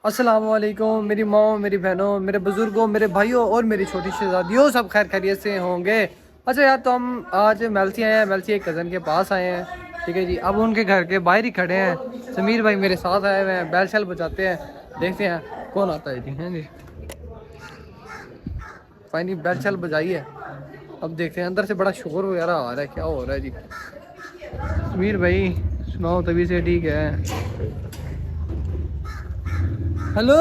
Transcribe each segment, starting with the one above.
अस्सलाम वालेकुम मेरी माँ, मेरी बहनों, मेरे बुजुर्गों, मेरे भाइयों और मेरी छोटी शहजादियों, सब खैर खैरियत से होंगे। अच्छा यार, तो हम आज मेलसी आए हैं, मेलसी एक कज़न के पास आए हैं, ठीक है जी। अब उनके घर के बाहर ही खड़े हैं। समीर भाई मेरे साथ आए हुए हैं, बैल शैल बजाते हैं, देखते हैं कौन आता है जी। हैं जी, फाइनली बैल शैल बजाई है। अब देखते हैं, अंदर से बड़ा शोर वगैरह आ रहा है, क्या हो रहा है जी। समीर भाई सुनाओ, तभी से ठीक है। हेलो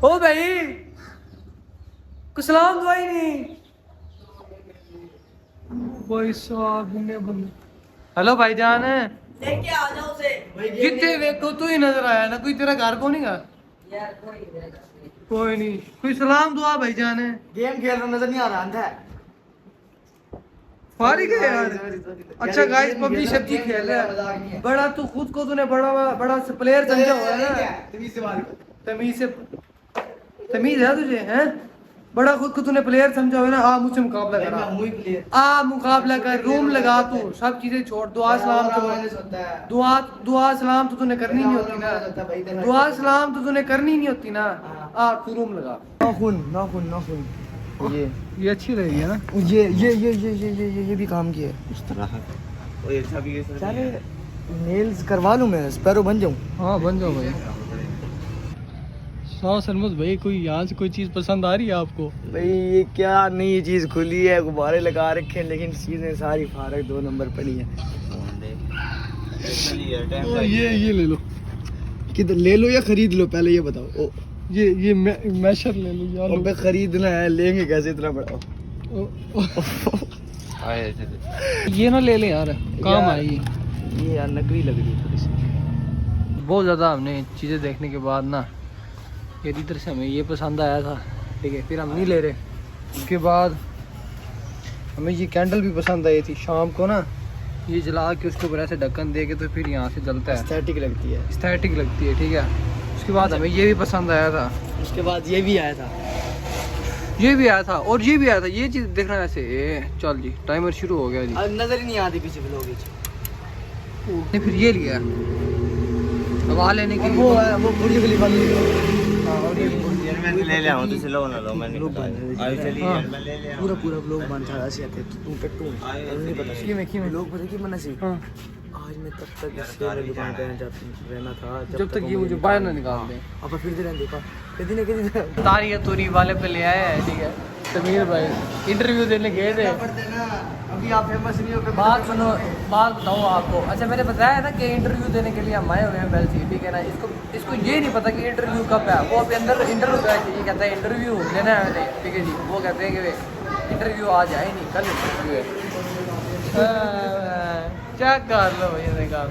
ओ भाई, कुछ सलाम दुआई नहीं भाई साहब ने बंद। हेलो भाईजान, लेके आ जाओ उसे। जितने देखो तू ही नजर आया ना, कोई तेरा घर को नहीं गा। यार कोई नहीं, कोई सलाम दुआ भाईजान है। गेम खेल रहा नजर नहीं आ रहा अंधा है। फारिग है यार। अच्छा गाइस, पबजी शब्जी खेल रहा है। बड़ा तू खुद को तूने बड़ा बड़ा प्लेयर समझा हुआ है ना। तमीज से बात कर। तमीज है तुझे, हैं? बड़ा खुद को तूने प्लेयर समझा हुआ है ना। आ मुझसे मुकाबला मैं करा, हूं ही प्लेयर। आ मुकाबला कर, रूम लगा, तू सब चीजें छोड़, दुआ सलाम तो दुआ दुआ सलाम तो तूने करनी नहीं होती ना। दुआ सलाम तो तूने करनी नहीं होती ना। आ तू रूम लगा। नाखून ये अच्छी रहेगी है ना। ये भी काम किया है उस तरह और ये सब ये सब सारे नेल्स करवा लूं मैं, स्पैरो बन जाऊं। हाँ बन जाओ भाई। सरमत भाई, कोई यहाँ से कोई चीज़ पसंद आ रही है आपको? भाई ये क्या नई चीज खुली है, गुब्बारे लगा रखे हैं लेकिन चीजें सारी फारक 2 नंबर पड़ी है। ये ले लो। किधर ले लो या खरीद लो, पहले ये बताओ। ओ ये मैशर ले लो यार। अबे खरीदना है, लेंगे कैसे इतना बड़ा? ये ना ले ले यार, काम यार, आएगी। ये यार नकली लग रही है थोड़ी सी। बहुत ज़्यादा हमने चीज़ें देखने के बाद ना, ये इधर से हमें ये पसंद आया था, ठीक है, फिर हम नहीं ले रहे। उसके बाद हमें ये कैंडल भी पसंद आई थी, शाम को ना ये जला के उसके ऊपर ऐसे ढक्कन दे के तो फिर यहाँ से जलता है, एस्थेटिक लगती है। एस्थेटिक लगती है, ठीक है। उसके बाद हमें ये भी पसंद आया था, उसके बाद ये भी आया था। ये भी आया था और ये भी आया था। ये चीज़ देखना वैसे। चल जी, टाइमर शुरू हो गया जी। अब नजर ही नहीं आती पीछे ब्लॉग नहीं, फिर ये लिया हवा लेने के लिए। वो है, वो बुर्ज खलीफा ले ले आओ, तो लो ना लो, मैंने आयो चलिए हाँ। यार, मैं ले ले पूरा पूरा ब्लॉग बन था ऐसे आते तू पे तू नहीं पता की में लोग पता की मना सी। हाँ। आज मैं तब तक इससे वाली दुकान पे रहना था जब तक ये मुझे बाहर ना निकाल दे। अब फिर से रहने देखा कदी ना कदी तारी तूरी वाले पे ले आए हैं, ठीक है। समीर भाई इंटरव्यू देने गए थे। अभी आप फेमस नहीं हो। बात सुनो, बात बताओ आपको। अच्छा, मैंने बताया ना कि इंटरव्यू देने के लिए हम आए हुए हैं बेलसी, ठीक है ना। इसको ये नहीं पता कि इंटरव्यू कब है। वो अभी अंदर इंटरव्यू चाहिए, कहता है इंटरव्यू लेना है मैंने, ठीक है जी। वो कहते हैं कि इंटरव्यू आज आए नहीं, कल इंटरव्यू है। चेक कर लो भैया निकाल।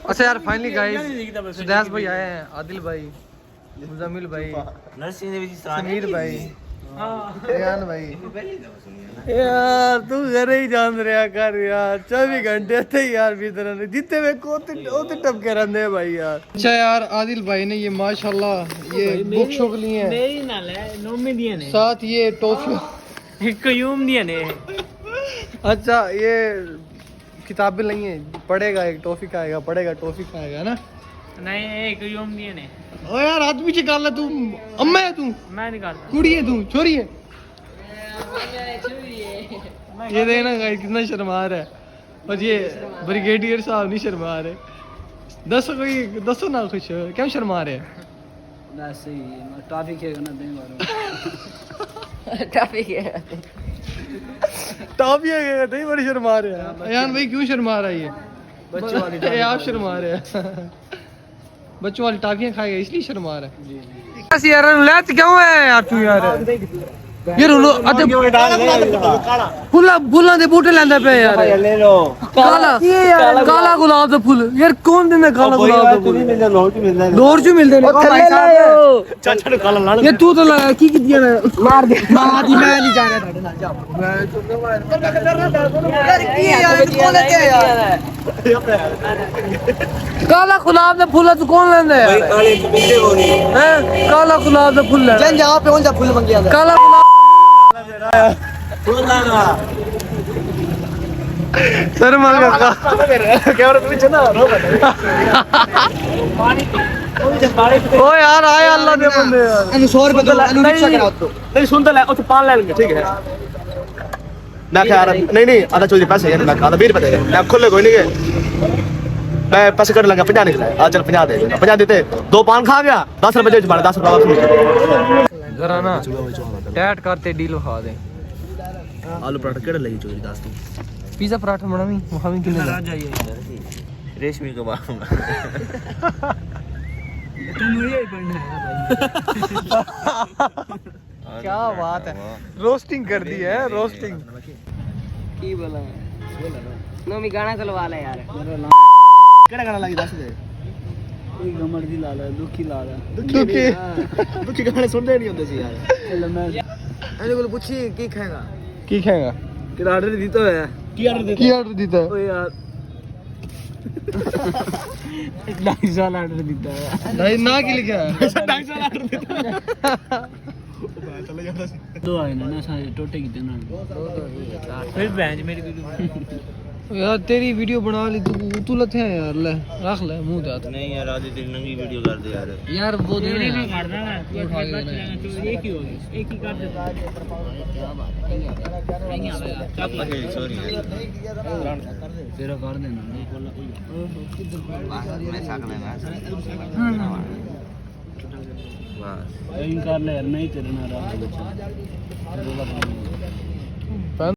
अच्छा यार, फाइनली गाइस सुदेश भाई आए हैं, आदिल भाई, मुजम्मिल भाई, नरसिंह देवी जी समीर भाई, रेहान भाई। यार तू घर ही जान रहा कर यार, 24 घंटे थे यार भीतर ने जितने में कोते टपके रहंदे हैं भाई यार। अच्छा यार, आदिल भाई ने ये माशाल्लाह ये बुक शॉप लिए हैं, मेरी नाल है नोमी दिए ने साथ ये टॉफी कयूम दिए ने। अच्छा ये किताबें ली हैं, पढ़ेगा, एक टॉफी खाएगा, पढ़ेगा टॉफी खाएगा ना। नहीं कयूम दिए ने। ओ यार हाथ पीछे कर ले, तू अम्मा है, तू मैं निकालता कुड़ी है, तू छोरी है। ये देखना गाइस कितना शर्मा रहा है, और ये ब्रिगेडियर साहब नहीं शर्मा रहे। दसो ना कुछ, क्यों शर्मा रहे हैं? वैसे ही टॉफी खेगा ना दिन भर काफी है। टॉफी है नहीं, बड़ी शर्मा रहे हैं। यार भाई क्यों शर्मा रहा है ये? बच्चों वाली ये आप शर्मा रहे हैं। बच्चों वाली टॉफियां खाएगा इसलिए शर्मा रहा है। बस यार लेट क्यों है यार तू यार? यार अते फुल्लां दे बूटे लैंदा पे यार ले लो काला काला गुलाब दा फुल यार कौन दिंदा काला गुलाब दा फुल दौर च मिलदे ने भाई साहब चाचा ने काला लाल ये तू तो की दिया ने मार दी मैं नहीं जा रहा ਤੁਹਾਡੇ ਨਾਲ ਜਾ यार की यार कौन लेते यार काला गुलाब दा फुल तू कौन लेंदा है काले बिंदे को नहीं हैं काला गुलाब दा फुल है जन जहां पे उनका फूल मंगिया काला गुलाब सर मार का कैमरा पीछे ना रो ओ यार आए अल्लाह दे बंदे यार 100 रुपए तो रिक्शा कराओ तो नहीं सुनता ले उसे पान ले लेंगे ठीक है मैं कह रहा नहीं आधा चोरी पैसे यार मैं आधा 20 रुपए दे मैं खुले कोई नहीं के मैं पैसे कट लगा 50 निकला आ चल 50 दे 50 देते दो पान खा गया 10 रुपए दे 10 रुपए वापस मिल जरा ना टैट करते डील खा दे आलू पराठा केड़ा लगी चोरी 10 तू पिज्जा पराठा बनावी वहां कितने दा रेशमी को मारूंगा क्या बात है रोस्टिंग कर दी है रोस्टिंग की बोला नोमी गाना चलवा ले यार केड़ा गाना लगी 10 दे कोई गमर दी लाला दुखी लाला दुखी गाने सुनदे नहीं होंदे सी यार चल मैं ਇਹਦੇ ਕੋਲ ਪੁੱਛੀ ਕੀ ਖਾਏਗਾ की खाएगा ਕਿਹੜਾ ਆਰਡਰ ਦਿੱਤਾ ਹੋਇਆ ਕੀ ਆਰਡਰ ਦਿੱਤਾ की ऑर्डर देता है ਓਏ ਯਾਰ 250 आर्डर दिता है नहीं ना की लिखा है 250 आर्डर ਦਿੱਤਾ ਚਲੇ ਜਾਂਦਾ ਸੀ दो आए ना सारे टोटे की देना फिर बैंच मेरी वीडियो यार तेरी वीडियो बना ली तू लथे है यार ले रख ले मुंह दे नहीं यार आज तेरी नंगी वीडियो कर दे यार यार वो देने हैं मारना है एक ही होगी एक ही कर देता है नहीं आवेगा सॉरी तेरा कर देना मैं साक लेना बस कर ले यार नहीं तेरे ना रहा